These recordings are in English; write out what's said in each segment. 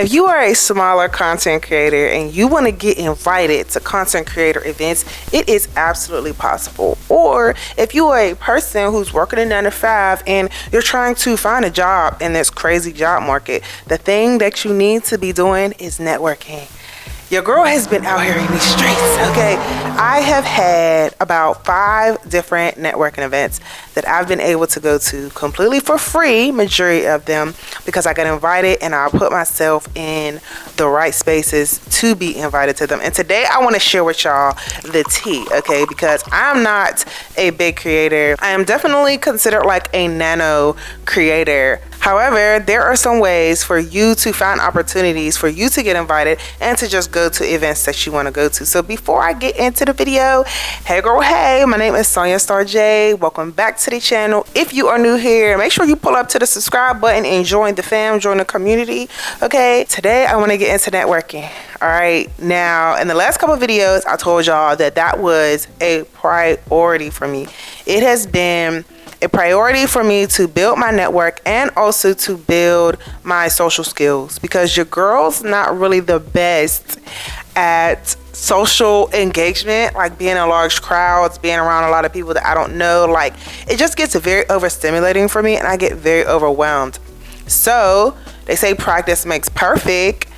If you are a smaller content creator and you want to get invited to content creator events, it is absolutely possible. Or if you are a person who's working a 9 to 5 and you're trying to find a job in this crazy job market, the thing that you need to be doing is networking. Your girl has been out here in these streets, okay? I have had about 5 different networking events that I've been able to go to completely for free, majority of them, because I got invited and I put myself in the right spaces to be invited to them. And today I want to share with y'all the tea, okay? Because I'm not a big creator. I am definitely considered like a nano creator. However, there are some ways for you to find opportunities for you to get invited and to just go to events that you want to go to. So before I get into the video, hey girl, hey, my name is Sonia Star J. Welcome back to the channel. If you are new here, make sure you pull up to the subscribe button and join the fam, join the community. Okay, today I want to get into networking. All right, now in the last couple of videos, I told y'all that was a priority for me. It has been a priority for me to build my network and also to build my social skills, because your girl's not really the best at social engagement, like being in large crowds, being around a lot of people that I don't know. Like, it just gets very overstimulating for me and I get very overwhelmed. So they say practice makes perfect.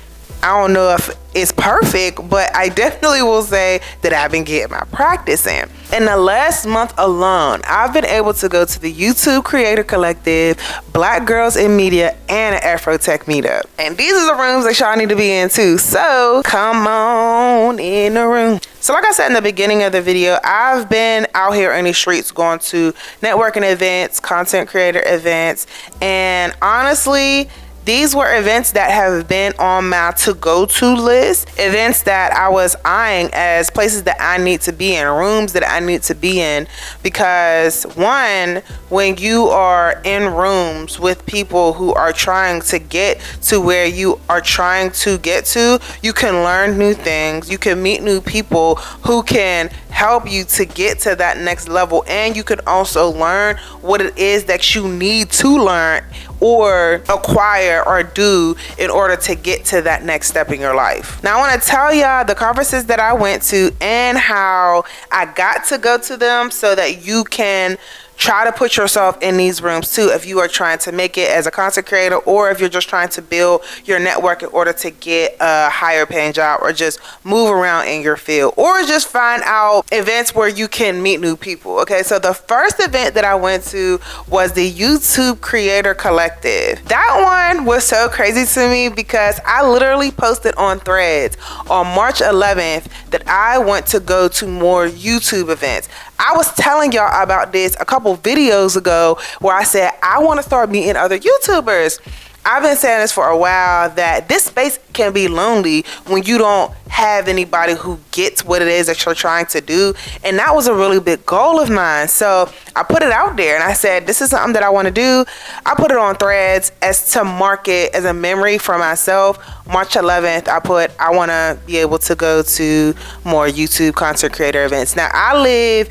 I don't know if it's perfect, but I definitely will say that I've been getting my practice in. In the last month alone, I've been able to go to the YouTube Creator Collective, Black Girls in Media, and an AfroTech meetup. And these are the rooms that y'all need to be in too. So come on in the room. So like I said in the beginning of the video, I've been out here in the streets going to networking events, content creator events, and honestly, these were events that have been on my to-go-to list, events that I was eyeing as places that I need to be in, rooms that I need to be in, because one, when you are in rooms with people who are trying to get to where you are trying to get to, you can learn new things, you can meet new people who can help you to get to that next level, and you can also learn what it is that you need to learn or acquire or do in order to get to that next step in your life. Now I want to tell y'all the conferences that I went to and how I got to go to them so that you can try to put yourself in these rooms too, if you are trying to make it as a content creator, or if you're just trying to build your network in order to get a higher paying job, or just move around in your field, or just find out events where you can meet new people. Okay, so the first event that I went to was the YouTube Creator Collective. That one was so crazy to me because I literally posted on Threads on March 11th that I want to go to more YouTube events. I was telling y'all about this a couple videos ago where I said I want to start meeting other YouTubers. I've been saying this for a while, that this space can be lonely when you don't have anybody who gets what it is that you're trying to do. And that was a really big goal of mine. So I put it out there and I said, this is something that I want to do. I put it on Threads as to mark it as a memory for myself. March 11th, I want to be able to go to more YouTube content creator events. Now, I live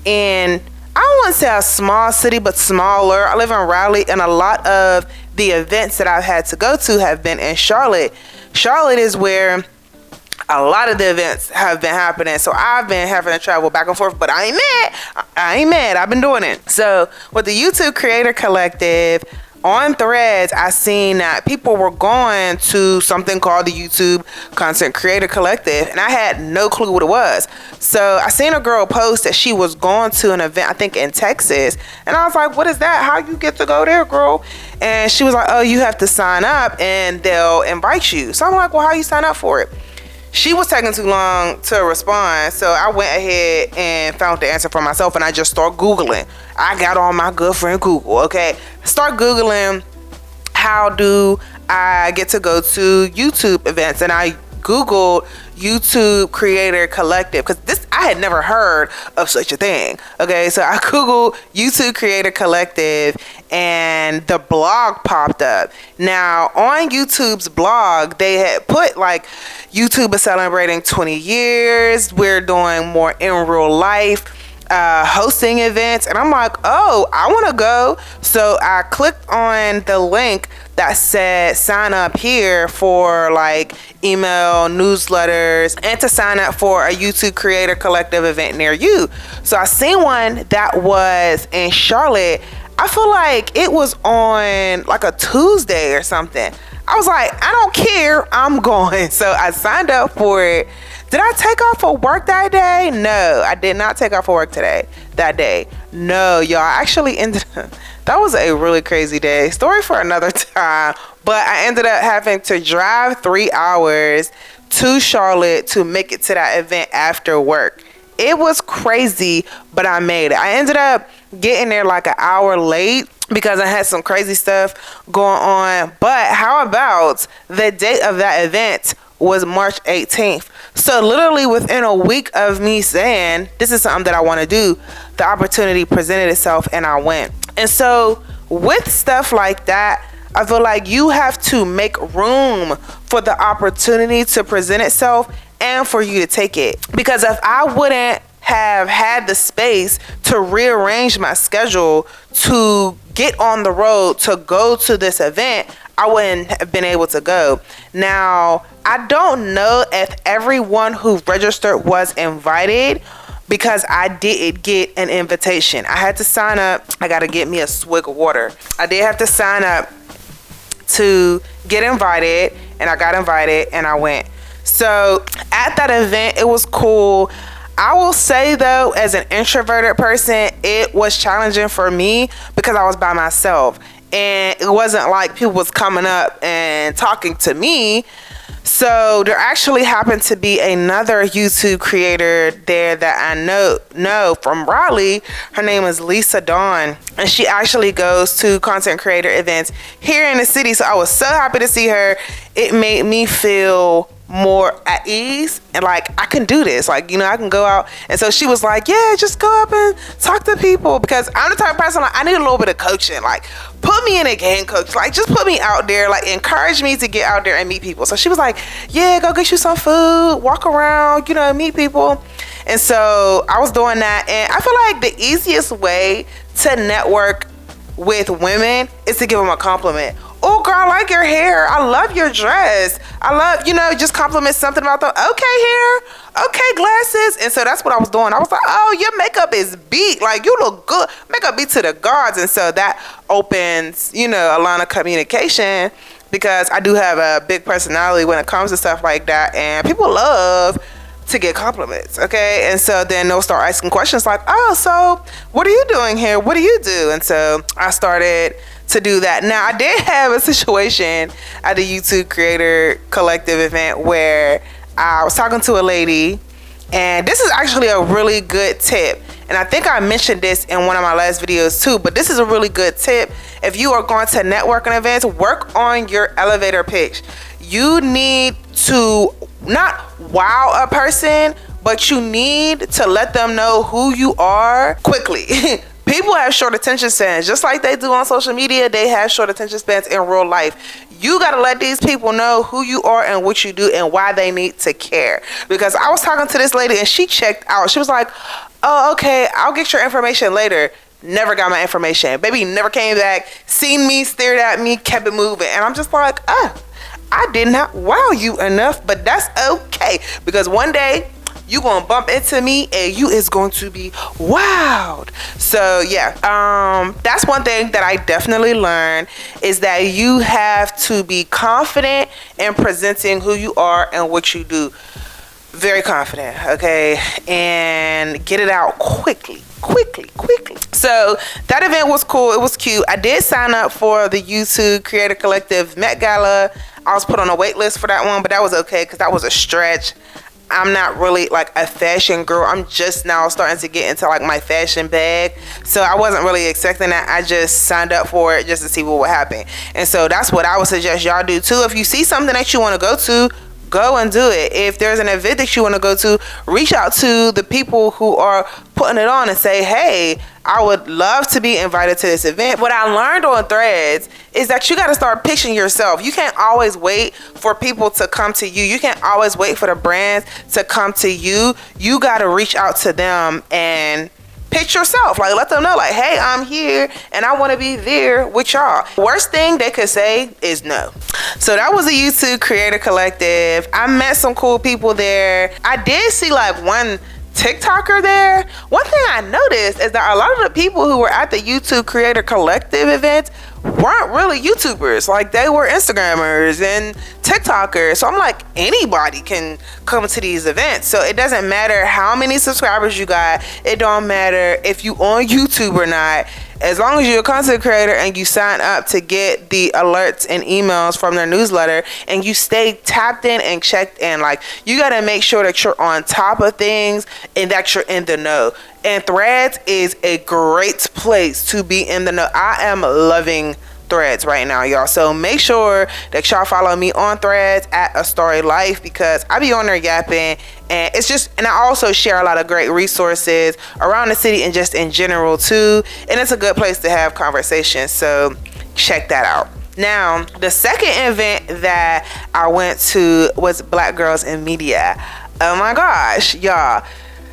in, I don't want to say a small city, but smaller. I live in Raleigh, and a lot of the events that I've had to go to have been in Charlotte. Charlotte is where a lot of the events have been happening. So I've been having to travel back and forth, but I ain't mad. I've been doing it. So with the YouTube Creator Collective, on Threads, I seen that people were going to something called the YouTube Content Creator Collective, and I had no clue what it was. So I seen a girl post that she was going to an event, I think in Texas, and I was like, what is that? How you get to go there, girl? And she was like, oh, you have to sign up and they'll invite you. So I'm like, well, how you sign up for it? She was taking too long to respond, so I went ahead and found the answer for myself, and I just started Googling. I got on my good friend Google, okay? Start Googling, how do I get to go to YouTube events? And I Googled YouTube Creator Collective, because this, I had never heard of such a thing. Okay, so I Googled YouTube Creator Collective and the blog popped up. Now on YouTube's blog, they had put like, YouTube is celebrating 20 years. We're doing more in real life hosting events, and I'm like, oh, I want to go. So I clicked on the link that said sign up here for like email newsletters and to sign up for a YouTube Creator Collective event near you. So I seen one that was in Charlotte. I feel like it was on like a Tuesday or something. I was like, I don't care, I'm going. So I signed up for it. Did I take off for work that day? No, I did not take off for work that day. No, y'all, I actually ended up, that was a really crazy day. Story for another time. But I ended up having to drive 3 hours to Charlotte to make it to that event after work. It was crazy, but I made it. I ended up getting there like an hour late because I had some crazy stuff going on. But how about the date of that event was March 18th. So literally within a week of me saying, this is something that I want to do, the opportunity presented itself and I went. And so with stuff like that, I feel like you have to make room for the opportunity to present itself and for you to take it. Because if I wouldn't have had the space to rearrange my schedule to get on the road to go to this event, I wouldn't have been able to go. Now, I don't know if everyone who registered was invited because I didn't get an invitation. I had to sign up. I got to get me a swig of water. I did have to sign up to get invited, and I got invited and I went. So at that event, it was cool. I will say though, as an introverted person, it was challenging for me because I was by myself. And it wasn't like people was coming up and talking to me. So there actually happened to be another YouTube creator there that I know from Raleigh. Her name is Lisa Dawn, and she actually goes to content creator events here in the city. So I was so happy to see her. It made me feel more at ease and like I can do this, like, you know, I can go out. And so she was like, yeah, just go up and talk to people, because I'm the type of person, like, I need a little bit of coaching. Like, put me in a game, coach. Like, just put me out there, like, encourage me to get out there and meet people. So she was like, yeah, go get you some food, walk around, you know, meet people. And so I was doing that, and I feel like the easiest way to network with women is to give them a compliment. Oh, girl, I like your hair. I love your dress. I love, you know, just compliment something about them. Okay, hair. Okay, glasses. And so that's what I was doing. I was like, oh, your makeup is beat. Like, you look good. Makeup beat to the gods. And so that opens, you know, a line of communication, because I do have a big personality when it comes to stuff like that. And people love to get compliments, okay? And so then they'll start asking questions like, oh, so what are you doing here? What do you do? And so I started to do that. Now, I did have a situation at the YouTube Creator Collective event where I was talking to a lady, and this is actually a really good tip. And I think I mentioned this in one of my last videos too, but this is a really good tip. If you are going to networking events, work on your elevator pitch. You need to not wow a person, but you need to let them know who you are quickly. People have short attention spans, just like they do on social media. They have short attention spans in real life. You got to let these people know who you are and what you do and why they need to care. Because I was talking to this lady and she checked out. She was like, oh, okay, I'll get your information later. Never got my information. Baby never came back, seen me, stared at me, kept it moving. And I'm just like, I did not wow you enough, but that's okay. Because one day, you gonna bump into me and you is going to be wowed. So yeah, that's one thing that I definitely learned, is that you have to be confident in presenting who you are and what you do. Very confident, okay? And get it out quickly. So that event was cool. It was cute. I did sign up for the YouTube Creator Collective Met Gala. I was put on a wait list for that one, but that was okay because that was a stretch. I'm not really like a fashion girl. I'm just now starting to get into like my fashion bag. So I wasn't really expecting that. I just signed up for it just to see what would happen. And so that's what I would suggest y'all do too. If you see something that you want to go to, go and do it. If there's an event that you want to go to, reach out to the people who are putting it on and say, hey, I would love to be invited to this event. What I learned on Threads is that you got to start pitching yourself. You can't always wait for people to come to you. You can't always wait for the brands to come to you. You got to reach out to them and pitch yourself. Like, let them know, like, hey, I'm here and I want to be there with y'all. Worst thing they could say is no. So that was a YouTube Creator Collective. I met some cool people there. I did see like one TikToker there. One thing I noticed is that a lot of the people who were at the YouTube Creator Collective events weren't really YouTubers. Like, they were Instagrammers and TikTokers. So I'm like, anybody can come to these events. So it doesn't matter how many subscribers you got. It don't matter if you on YouTube or not. As long as you're a content creator and you sign up to get the alerts and emails from their newsletter and you stay tapped in and checked in, like, you got to make sure that you're on top of things and that you're in the know. And Threads is a great place to be in the know. I am loving Threads right now, y'all. So make sure that y'all follow me on Threads at A Story Life, because I be on there yapping, and it's just, and I also share a lot of great resources around the city and just in general too, and it's a good place to have conversations. So check that out. Now, the second event that I went to was Black Girls in Media. Oh my gosh, y'all.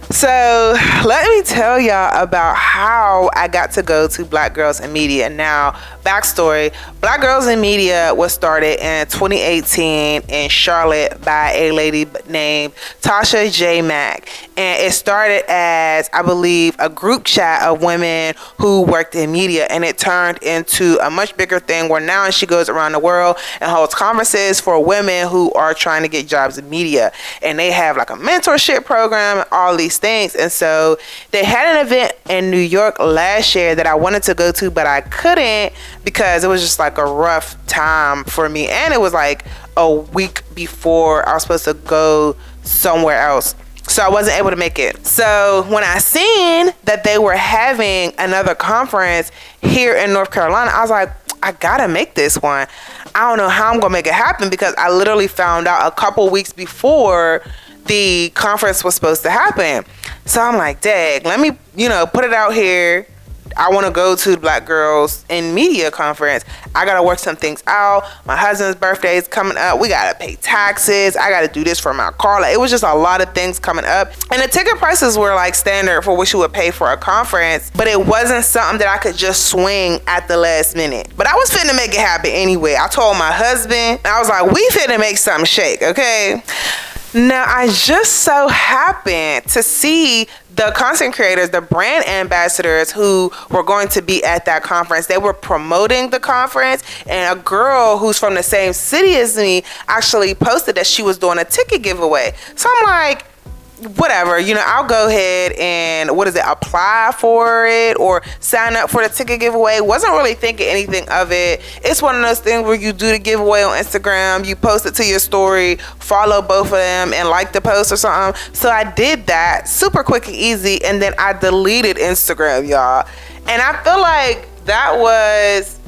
So let me tell y'all about how I got to go to Black Girls in Media. Now, backstory: Black Girls in Media was started in 2018 in Charlotte by a lady named Tasha J. Mack. And it started as, I believe, a group chat of women who worked in media. And it turned into a much bigger thing where now she goes around the world and holds conferences for women who are trying to get jobs in media. And they have like a mentorship program and all these things. And so they had an event in New York last year that I wanted to go to, but I couldn't because it was just like a rough time for me. And it was like a week before I was supposed to go somewhere else. So I wasn't able to make it. So when I seen that they were having another conference here in North Carolina, I was like, I gotta make this one. I don't know how I'm gonna make it happen because I literally found out a couple weeks before the conference was supposed to happen. So I'm like, dang, let me, put it out here. I want to go to the Black Girls in Media conference. I got to work some things out. My husband's birthday is coming up. We got to pay taxes. I got to do this for my car. Like, it was just a lot of things coming up. And the ticket prices were like standard for what you would pay for a conference, but it wasn't something that I could just swing at the last minute. But I was finna make it happen anyway. I told my husband, I was like, we finna make something shake, okay? Now, I just so happened to see the content creators, the brand ambassadors who were going to be at that conference. They were promoting the conference, and a girl who's from the same city as me actually posted that she was doing a ticket giveaway. So I'm like, whatever, I'll go ahead and apply for it or sign up for the ticket giveaway. Wasn't really thinking anything of it. It's one of those things where you do the giveaway on Instagram, you post it to your story, follow both of them and like the post or something. So I did that super quick and easy, and then I deleted Instagram, y'all. And I feel like that was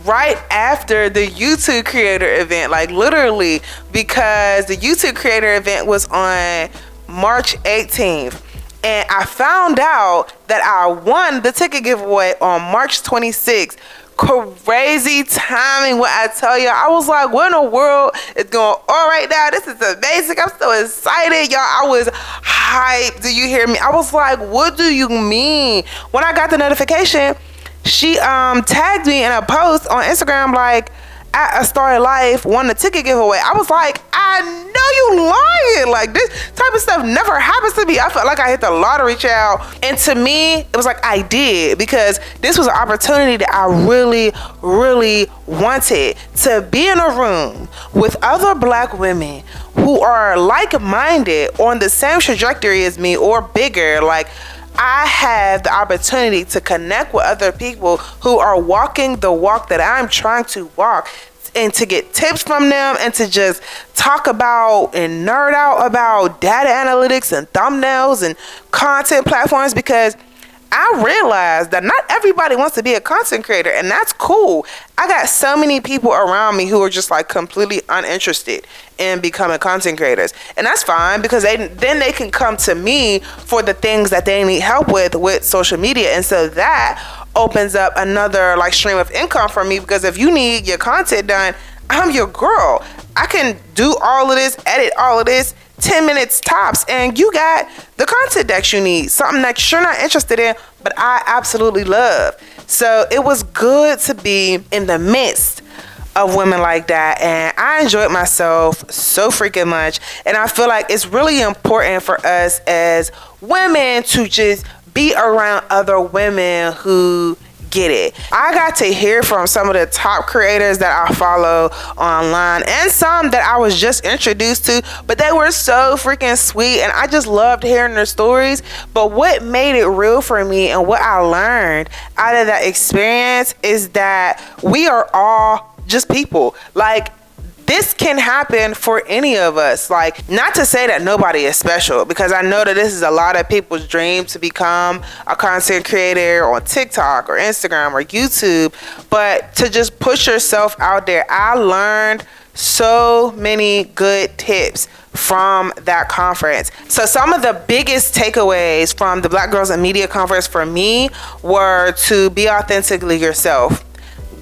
right after the YouTube creator event, like literally, because the YouTube creator event was on March 18th, and I found out that I won the ticket giveaway on March 26th. Crazy timing, what I tell you. I was like, what in the world is going on right now? This is amazing. I'm so excited, y'all. I was hyped. Do you hear me? I was like, what do you mean? When I got the notification, she tagged me in a post on Instagram like, at A Story Life won the ticket giveaway. I was like, I know you lying. Like, this type of stuff never happens to me. I felt like I hit the lottery, child. And to me, it was like I did, because this was an opportunity that I really, really wanted, to be in a room with other Black women who are like-minded, on the same trajectory as me or bigger. Like, I have the opportunity to connect with other people who are walking the walk that I'm trying to walk, and to get tips from them, and to just talk about and nerd out about data analytics and thumbnails and content platforms, because I realized that not everybody wants to be a content creator, and that's cool. I got so many people around me who are just like completely uninterested in becoming content creators, and that's fine, because then they can come to me for the things that they need help with social media. And so that opens up another like stream of income for me, because if you need your content done, I'm your girl. I can do all of this, edit all of this, 10 minutes tops, and you got the content that you need, something that you're not interested in, but I absolutely love. So it was good to be in the midst of women like that, and I enjoyed myself so freaking much. And I feel like it's really important for us as women to just be around other women who get it. I got to hear from some of the top creators that I follow online, and some that I was just introduced to, but they were so freaking sweet, and I just loved hearing their stories. But what made it real for me and what I learned out of that experience is that we are all just people. Like, this can happen for any of us. Like, not to say that nobody is special, because I know that this is a lot of people's dream to become a content creator on TikTok or Instagram or YouTube, but to just push yourself out there. I learned so many good tips from that conference. So some of the biggest takeaways from the Black Girls in Media conference for me were to be authentically yourself.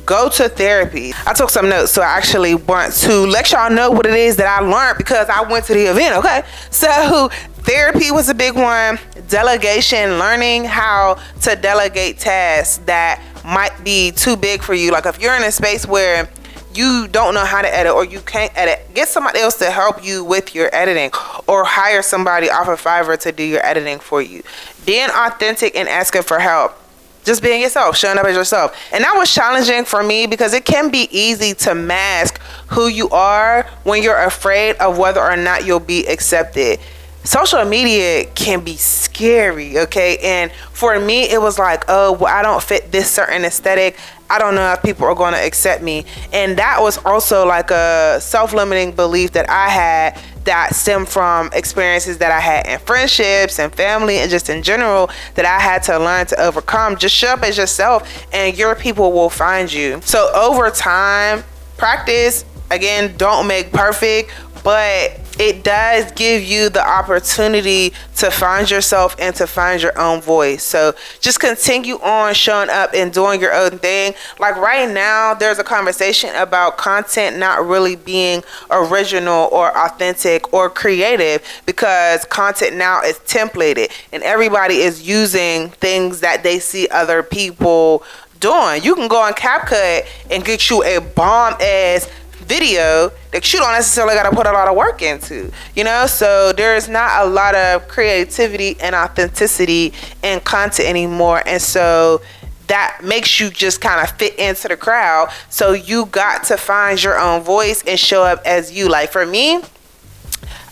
Go to therapy. I took some notes, so I actually want to let y'all know what it is that I learned because I went to the event, okay? So therapy was a big one. Delegation, learning how to delegate tasks that might be too big for you. Like if you're in a space where you don't know how to edit or you can't edit, get somebody else to help you with your editing, or hire somebody off of Fiverr to do your editing for you. Being authentic and asking for help. Just being yourself, showing up as yourself. And that was challenging for me because it can be easy to mask who you are when you're afraid of whether or not you'll be accepted. Social media can be scary, okay? And for me, it was like, oh, well, I don't fit this certain aesthetic. I don't know if people are going to accept me. And that was also like a self-limiting belief that I had that stemmed from experiences that I had in friendships and family and just in general that I had to learn to overcome. Just show up as yourself and your people will find you. So over time, practice, again, don't make perfect, but it does give you the opportunity to find yourself and to find your own voice. So just continue on showing up and doing your own thing. Like right now, there's a conversation about content not really being original or authentic or creative because content now is templated and everybody is using things that they see other people doing. You can go on CapCut and get you a bomb ass video that you don't necessarily got to put a lot of work into, you know? So there's not a lot of creativity and authenticity in content anymore, and so that makes you just kind of fit into the crowd. So you got to find your own voice and show up as you. Like for me,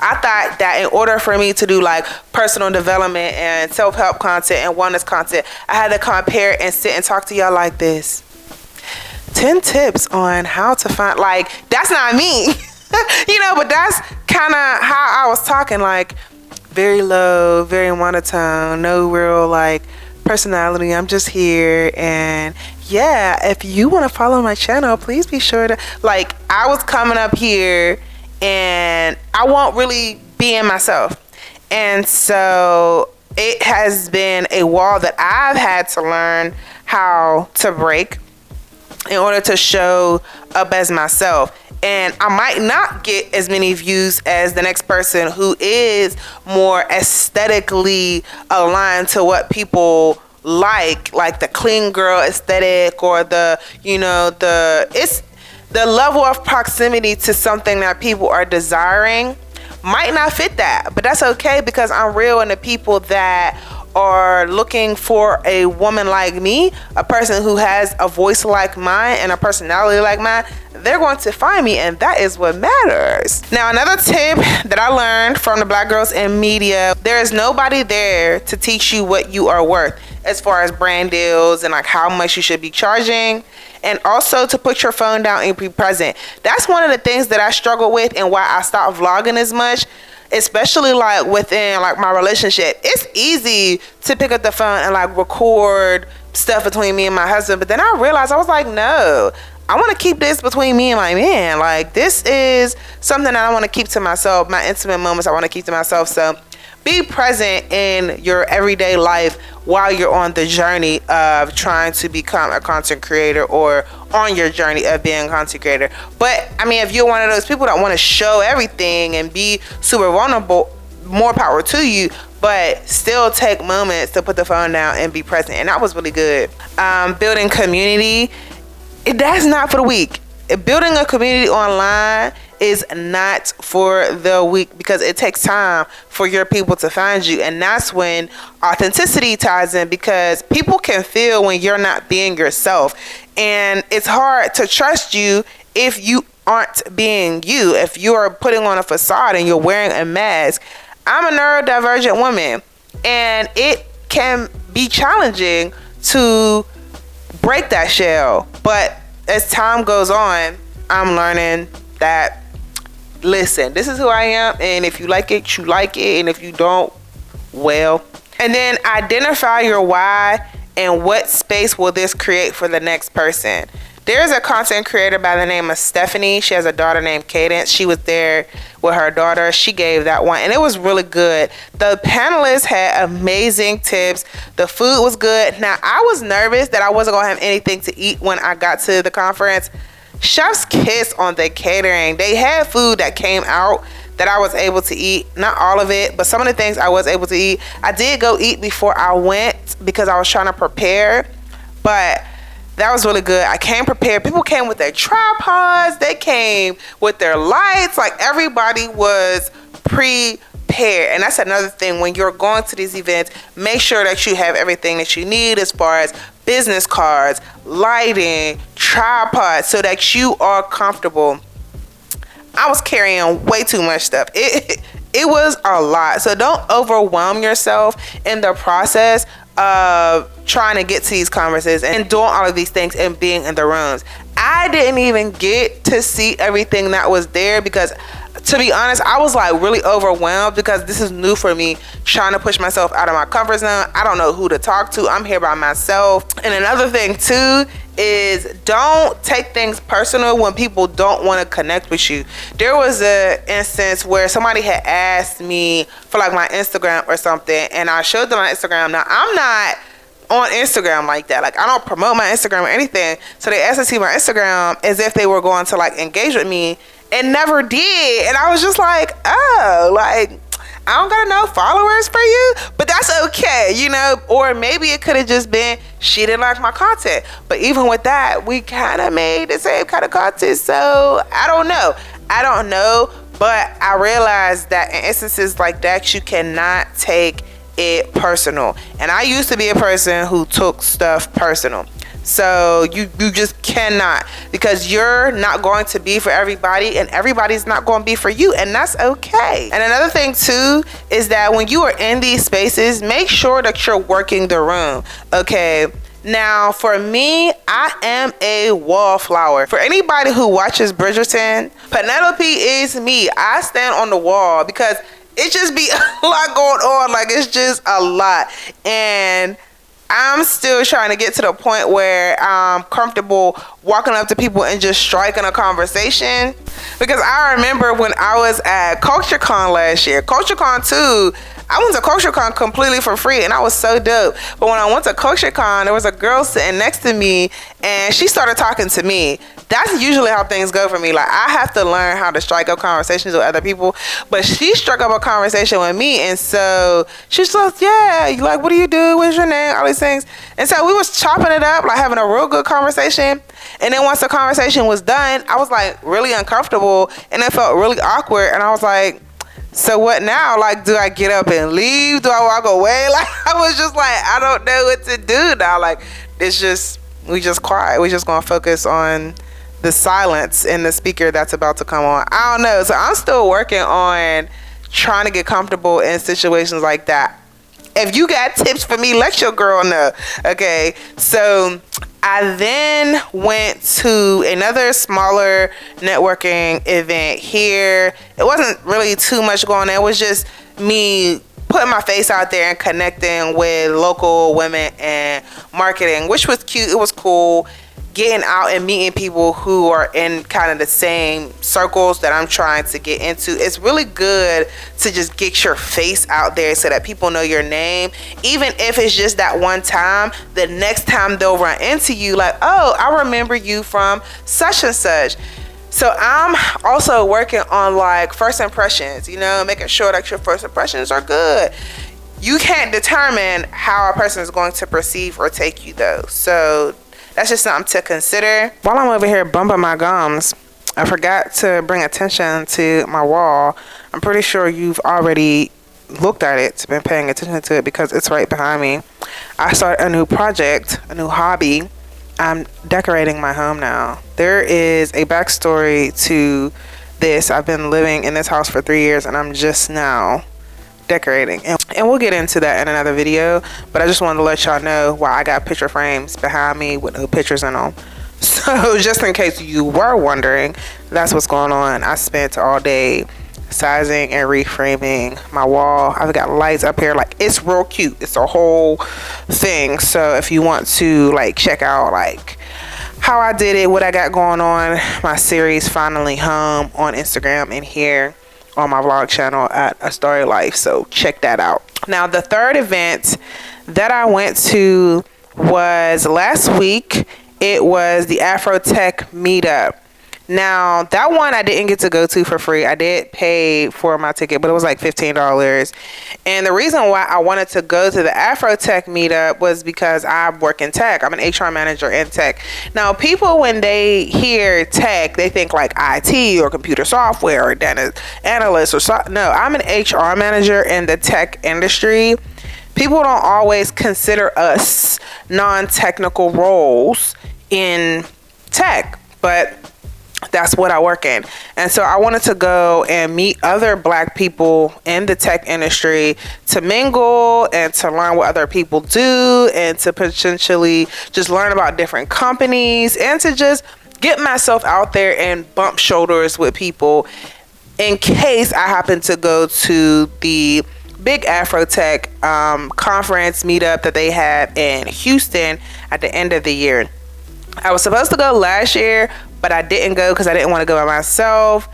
I thought that in order for me to do like personal development and self-help content and wellness content, I had to compare and sit and talk to y'all like this. 10 tips on how to find, like, that's not me. You know, but that's kind of how I was talking, like very low, very monotone, no real like personality. I'm just here, and yeah, if you want to follow my channel, please be sure to, like, I was coming up here and I won't really be in myself, and so it has been a wall that I've had to learn how to break in order to show up as myself. And I might not get as many views as the next person who is more aesthetically aligned to what people like the clean girl aesthetic, or the, you know, it's the level of proximity to something that people are desiring might not fit that, but that's okay because I'm real, and the people that are looking for a woman like me, a person who has a voice like mine and a personality like mine, they're going to find me, and that is what matters. Now, another tip that I learned from the Black Girls in Media, there is nobody there to teach you what you are worth as far as brand deals and like how much you should be charging, and also to put your phone down and be present. That's one of the things that I struggle with and why I stopped vlogging as much, especially like within like my relationship. It's easy to pick up the phone and like record stuff between me and my husband, but then I realized, I was like, no, I want to keep this between me and my man. Like, this is something that I want to keep to myself. My intimate moments I want to keep to myself. So be present in your everyday life while you're on the journey of trying to become a content creator, or on your journey of being a content creator. But I mean, if you're one of those people that want to show everything and be super vulnerable, more power to you, but still take moments to put the phone down and be present. And that was really good. Building community, that's not for the weak. Building a community online is not for the weak, because it takes time for your people to find you. And that's when authenticity ties in, because people can feel when you're not being yourself. And it's hard to trust you if you aren't being you, if you are putting on a facade and you're wearing a mask. I'm a neurodivergent woman, and it can be challenging to break that shell. But as time goes on, I'm learning that, listen, this is who I am, and if you like it, you like it, and if you don't, well. And then identify your why and what space will this create for the next person. There's a content creator by the name of Stephanie. She has a daughter named Cadence. She was there with her daughter. She gave that one, and it was really good. The panelists had amazing tips. The food was good. Now, I was nervous that I wasn't going to have anything to eat when I got to the conference. Chef's kiss on the catering. They had food that came out that I was able to eat. Not all of it, but some of the things I was able to eat. I did go eat before I went because I was trying to prepare, but that was really good. I came prepared. People came with their tripods. They came with their lights. Like, everybody was prepared. And that's another thing. When you're going to these events, make sure that you have everything that you need as far as business cards, lighting, tripods, so that you are comfortable. I was carrying way too much stuff. It was a lot. So don't overwhelm yourself in the process of trying to get to these conferences and doing all of these things and being in the rooms. I didn't even get to see everything that was there because, to be honest, I was like really overwhelmed because this is new for me, trying to push myself out of my comfort zone. I don't know who to talk to. I'm here by myself. And another thing too is, don't take things personal when people don't want to connect with you. There was an instance where somebody had asked me for like my Instagram or something, and I showed them my Instagram. Now, I'm not on Instagram like that. Like, I don't promote my Instagram or anything. So they asked to see my Instagram as if they were going to like engage with me, and never did. And I was just like, oh, like, I don't got enough followers for you, but that's okay, you know. Or maybe it could have just been she didn't like my content. But even with that, we kind of made the same kind of content. So I don't know. But I realized that in instances like that, you cannot take it personal. And I used to be a person who took stuff personal. So you just cannot, because you're not going to be for everybody, and everybody's not going to be for you, and that's okay. And another thing too is that when you are in these spaces, make sure that you're working the room. Okay. Now, for me, I am a wallflower. For anybody who watches Bridgerton, Penelope is me. I stand on the wall because it just be a lot going on. Like, it's just a lot. And I'm still trying to get to the point where I'm comfortable walking up to people and just striking a conversation. Because I remember when I was at CultureCon last year, CultureCon 2, I went to CultureCon completely for free, and I was so dope. But when I went to CultureCon, there was a girl sitting next to me, and she started talking to me. That's usually how things go for me. Like, I have to learn how to strike up conversations with other people. But she struck up a conversation with me, and so she's like, yeah, you like, what do you do? What's your name? All these things. And so we was chopping it up, like having a real good conversation. And then once the conversation was done, I was like really uncomfortable, and it felt really awkward. And I was like, so what now? Like, do I get up and leave? Do I walk away? Like, I was just like, I don't know what to do now. Like, it's just, we just quiet. We just gonna focus on the silence and the speaker that's about to come on. I don't know. So I'm still working on trying to get comfortable in situations like that. If you got tips for me, let your girl know. Okay. So I then went to another smaller networking event here. It wasn't really too much going on. It was just me putting my face out there and connecting with local women and marketing, which was cute. It was cool. getting out and meeting people who are in kind of the same circles that I'm trying to get into. It's really good to just get your face out there so that people know your name. Even if it's just that one time, the next time they'll run into you like, oh, I remember you from such and such. So I'm also working on like first impressions, you know, making sure that your first impressions are good. You can't determine how a person is going to perceive or take you though. So that's just something to consider. While I'm over here bumping my gums, I forgot to bring attention to my wall. I'm pretty sure you've already looked at it, been paying attention to it because it's right behind me. I started a new project, a new hobby. I'm decorating my home now. There is a backstory to this. I've been living in this house for 3 years and I'm just now decorating, and we'll get into that in another video, but I just wanted to let y'all know why I got picture frames behind me with no pictures in them. So just in case you were wondering, that's what's going on. I spent all day sizing and reframing my wall. I've got lights up here, like it's real cute. It's a whole thing. So if you want to like check out like how I did it, what I got going on, my series Finally Home on Instagram and here on my vlog channel at A Story Life. So check that out. Now the third event that I went to was last week. It was the AfroTech meetup. Now that one I didn't get to go to for free. I did pay for my ticket, but it was like $15. And the reason why I wanted to go to the AfroTech meetup was because I work in tech. I'm an HR manager in tech. Now people, when they hear tech, they think like IT or computer software or data analyst or no, I'm an HR manager in the tech industry. People don't always consider us non-technical roles in tech, but that's what I work in. And so I wanted to go and meet other Black people in the tech industry to mingle and to learn what other people do and to potentially just learn about different companies and to just get myself out there and bump shoulders with people in case I happen to go to the big AfroTech conference meetup that they have in Houston at the end of the year. I was supposed to go last year, but I didn't go because I didn't want to go by myself.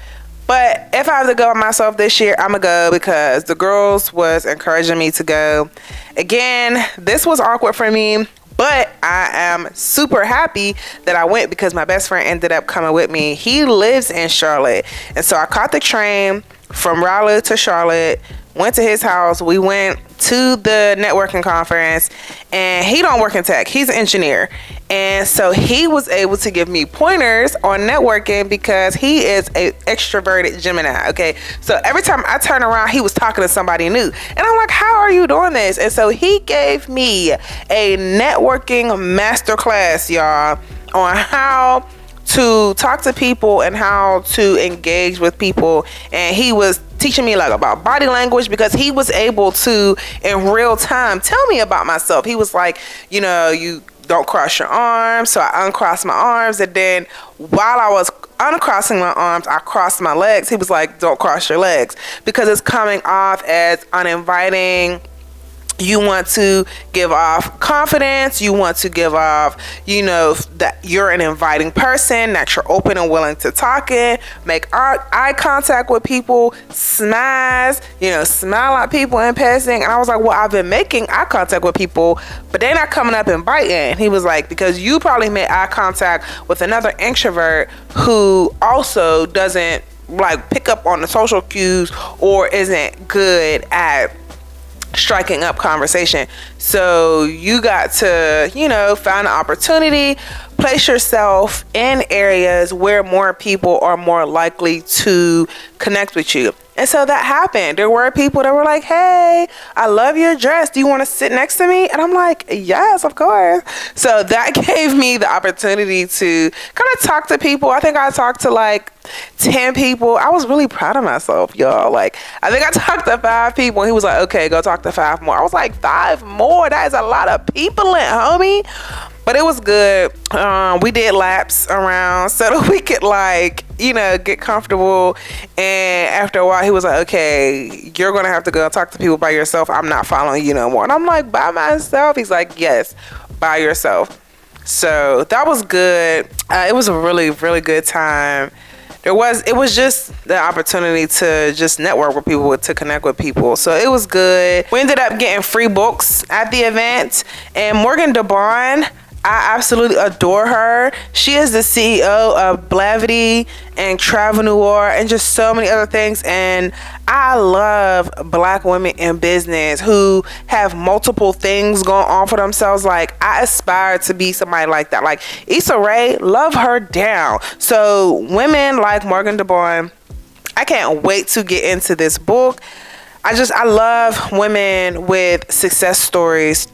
But if I have to go by myself this year, I'm gonna go because the girls was encouraging me to go. Again, this was awkward for me, but I am super happy that I went because my best friend ended up coming with me. He lives in Charlotte, and so I caught the train from Raleigh to Charlotte, went to his house. We went to the networking conference, and he don't work in tech. He's an engineer. And so he was able to give me pointers on networking because he is an extroverted Gemini. Okay. So every time I turn around, he was talking to somebody new. And I'm like, how are you doing this? And so he gave me a networking masterclass, y'all, on how to talk to people and how to engage with people. And he was teaching me like about body language because he was able to in real time tell me about myself. He was like, you know, you don't cross your arms. So I uncrossed my arms, and then while I was uncrossing my arms, I crossed my legs. He was like, don't cross your legs because it's coming off as uninviting. You want to give off confidence. You want to give off, you know, that you're an inviting person, that you're open and willing to talk in, make eye contact with people, smiles, you know, smile at people in passing. And I was like, well, I've been making eye contact with people, but they're not coming up and biting. And he was like, because you probably made eye contact with another introvert who also doesn't like pick up on the social cues or isn't good at striking up conversation. So you got to, you know, find an opportunity, place yourself in areas where more people are more likely to connect with you. And so that happened. There were people that were like, hey, I love your dress. Do you want to sit next to me? And I'm like, yes, of course. So that gave me the opportunity to kind of talk to people. I think I talked to like 10 people. I was really proud of myself, y'all. Like, I think I talked to 5 people. And he was like, okay, go talk to 5 more. I was like, 5 more? That is a lot of people in, homie. But it was good. We did laps around so that we could like, you know, get comfortable. And after a while, he was like, okay, you're going to have to go talk to people by yourself. I'm not following you no more. And I'm like, by myself? He's like, yes, by yourself. So that was good. It was a really, really good time. It was just the opportunity to just network with people, to connect with people. So it was good. We ended up getting free books at the event. And Morgan DeBon, I absolutely adore her. She is the CEO of Blavity and Travel Noir and just so many other things. And I love Black women in business who have multiple things going on for themselves. Like, I aspire to be somebody like that. Like Issa Rae, love her down. So women like Morgan DeBon, I can't wait to get into this book. I love women with success stories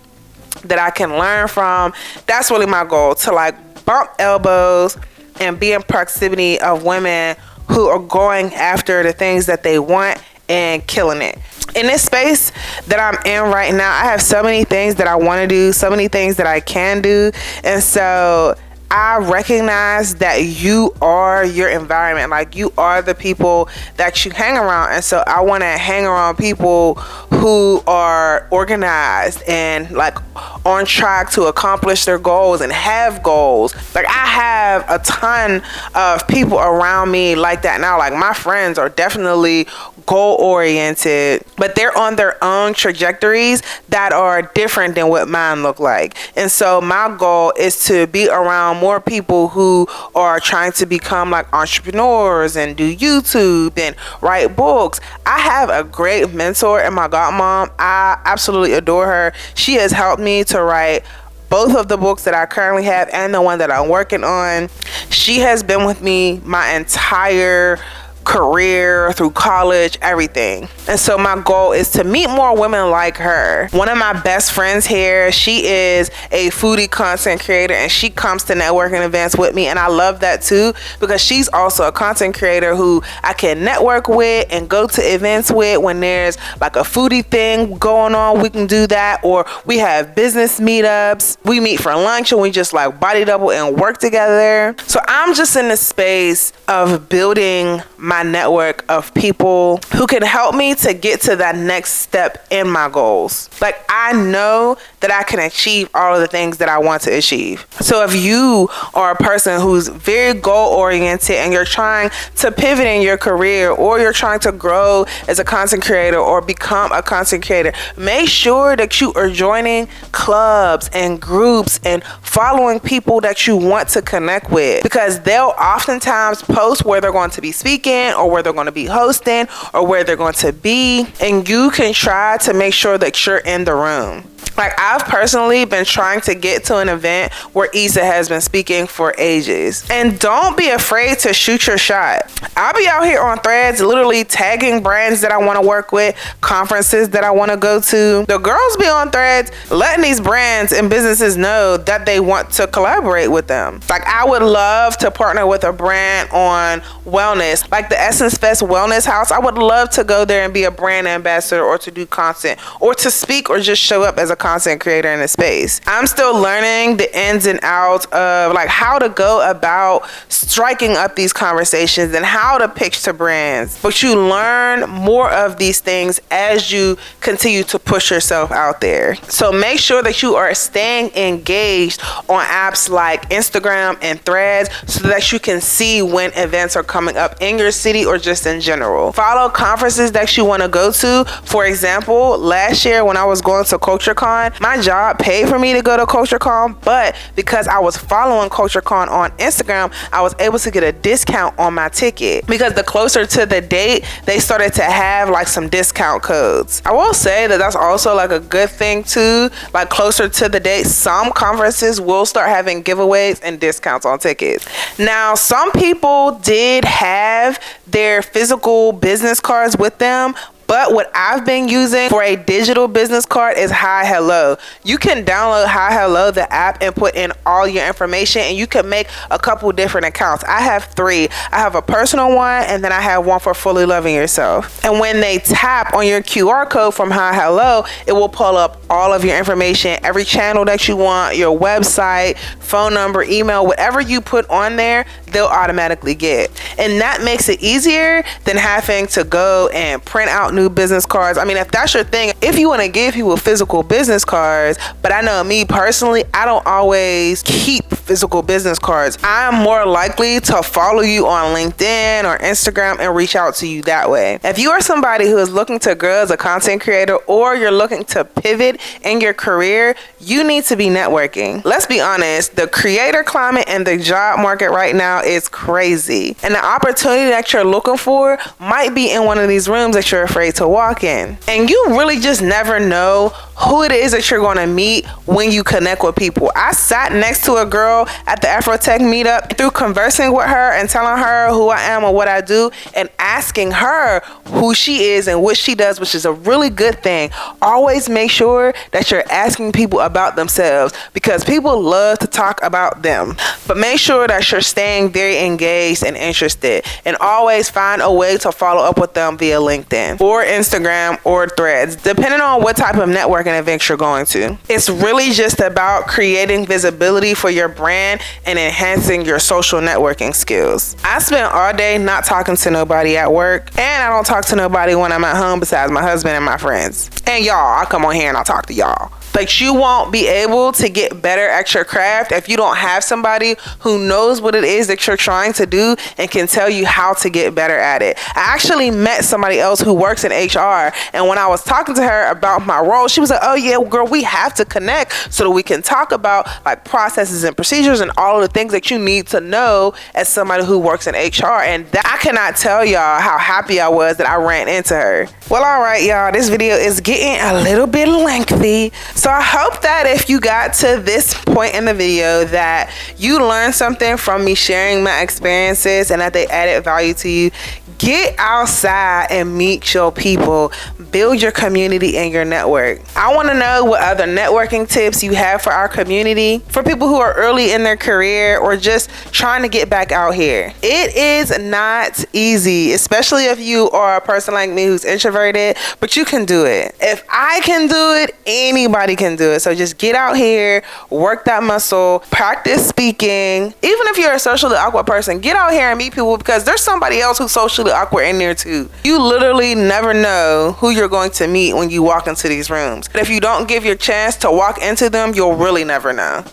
that I can learn from. That's really my goal, to like bump elbows and be in proximity of women who are going after the things that they want and killing it. In this space that I'm in right now, I have so many things that I want to do, so many things that I can do. And so I recognize that you are your environment. Like, you are the people that you hang around. And so I want to hang around people who are organized and like on track to accomplish their goals and have goals. Like, I have a ton of people around me like that now. Like, my friends are definitely goal oriented, but they're on their own trajectories that are different than what mine look like. And so my goal is to be around more people who are trying to become like entrepreneurs and do YouTube and write books. I have a great mentor in my godmom. I absolutely adore her. She has helped me to write both of the books that I currently have and the one that I'm working on. She has been with me my entire career, through college, everything. And so my goal is to meet more women like her. One of my best friends here, she is a foodie content creator and she comes to networking events with me, and I love that too, because she's also a content creator who I can network with and go to events with. When there's like a foodie thing going on, we can do that. Or we have business meetups, we meet for lunch and we just like body double and work together. So I'm just in the space of building my network of people who can help me to get to that next step in my goals. Like, I know that I can achieve all of the things that I want to achieve. So if you are a person who's very goal oriented and you're trying to pivot in your career, or you're trying to grow as a content creator or become a content creator, make sure that you are joining clubs and groups and following people that you want to connect with, because they'll oftentimes post where they're going to be speaking or where they're going to be hosting or where they're going to be, and you can try to make sure that you're in the room. Like, I've personally been trying to get to an event where Issa has been speaking for ages. And don't be afraid to shoot your shot. I'll be out here on Threads literally tagging brands that I want to work with, conferences that I want to go to. The girls be on Threads letting these brands and businesses know that they want to collaborate with them. Like, I would love to partner with a brand on wellness, like the Essence Fest Wellness House. I would love to go there and be a brand ambassador, or to do content, or to speak, or just show up as a content creator in the space. I'm still learning the ins and outs of like how to go about striking up these conversations and how to pitch to brands. But you learn more of these things as you continue to push yourself out there. So make sure that you are staying engaged on apps like Instagram and Threads so that you can see when events are coming up in your city or just in general. Follow conferences that you want to go to. For example, last year when I was going to CultureCon, my job paid for me to go to CultureCon, but because I was following CultureCon on Instagram, I was able to get a discount on my ticket, because the closer to the date, they started to have like some discount codes. I will say that that's also like a good thing too. Like, closer to the date, some conferences will start having giveaways and discounts on tickets. Now, some people did have their physical business cards with them, but what I've been using for a digital business card is Hi Hello. You can download Hi Hello, the app, and put in all your information, and you can make a couple different accounts. I have 3. I have a personal one, and then I have one for Fully Loving Yourself. And when they tap on your QR code from Hi Hello, it will pull up all of your information, every channel that you want, your website, phone number, email, whatever you put on there, they'll automatically get. And that makes it easier than having to go and print out new business cards. I mean, if that's your thing, if you want to give people physical business cards, but I know me personally, I don't always keep physical business cards. I'm more likely to follow you on LinkedIn or Instagram and reach out to you that way. If you are somebody who is looking to grow as a content creator, or you're looking to pivot in your career, you need to be networking. Let's be honest, the creator climate and the job market right now is crazy. And the opportunity that you're looking for might be in one of these rooms that you're afraid to walk in. And you really just never know who it is that you're going to meet when you connect with people. I sat next to a girl at the AfroTech meetup. Through conversing with her and telling her who I am or what I do and asking her who she is and what she does, which is a really good thing. Always make sure that you're asking people about themselves, because people love to talk about them. But make sure that you're staying very engaged and interested, and always find a way to follow up with them via LinkedIn or Instagram or Threads, depending on what type of networking events you're going to. It's really just about creating visibility for your brand and enhancing your social networking skills. I spend all day not talking to nobody at work, and I don't talk to nobody when I'm at home besides my husband and my friends. And y'all, I come on here and I'll talk to y'all. Like, you won't be able to get better at your craft if you don't have somebody who knows what it is that you're trying to do and can tell you how to get better at it. I actually met somebody else who works in HR, and when I was talking to her about my role, she was like, oh yeah, girl, we have to connect so that we can talk about like processes and procedures and all of the things that you need to know as somebody who works in HR. And that, I cannot tell y'all how happy I was that I ran into her. Well, all right, y'all, this video is getting a little bit lengthy. So I hope that if you got to this point in the video that you learned something from me sharing my experiences and that they added value to you. Get outside and meet your people. Build your community and your network. I want to know what other networking tips you have for our community, for people who are early in their career or just trying to get back out here. It is not easy, especially if you are a person like me who's introverted, but you can do it. If I can do it, anybody can do it. So just get out here, work that muscle, practice speaking. Even if you're a socially awkward person, get out here and meet people, because there's somebody else who's socially awkward in there too. You literally never know who you're going to meet when you walk into these rooms. But if you don't give your chance to walk into them, you'll really never know.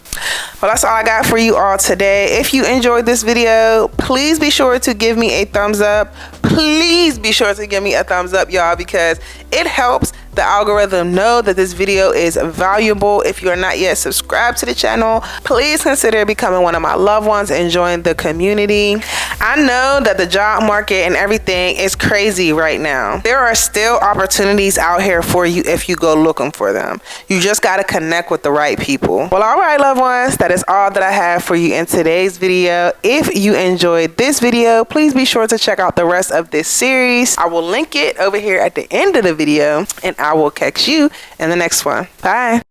Well, that's all I got for you all today. If you enjoyed this video, please be sure to give me a thumbs up. Please be sure to give me a thumbs up, y'all, because it helps the algorithm know that this video is valuable. If you are not yet subscribed to the channel, please consider becoming one of my loved ones and join the community. I know that the job market and everything is crazy right now. There are still opportunities out here for you if you go looking for them. You just got to connect with the right people. Well, all right, loved ones, that is all that I have for you in today's video. If you enjoyed this video, please be sure to check out the rest of this series. I will link it over here at the end of the video, and I will catch you in the next one. Bye.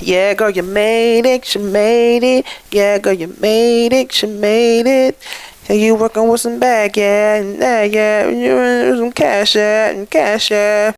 Yeah, girl, you made it, you made it. Yeah, girl, you made it, you made it. Yeah, you working with some bag, yeah, and yeah, you some cash, yeah, and cash, yeah.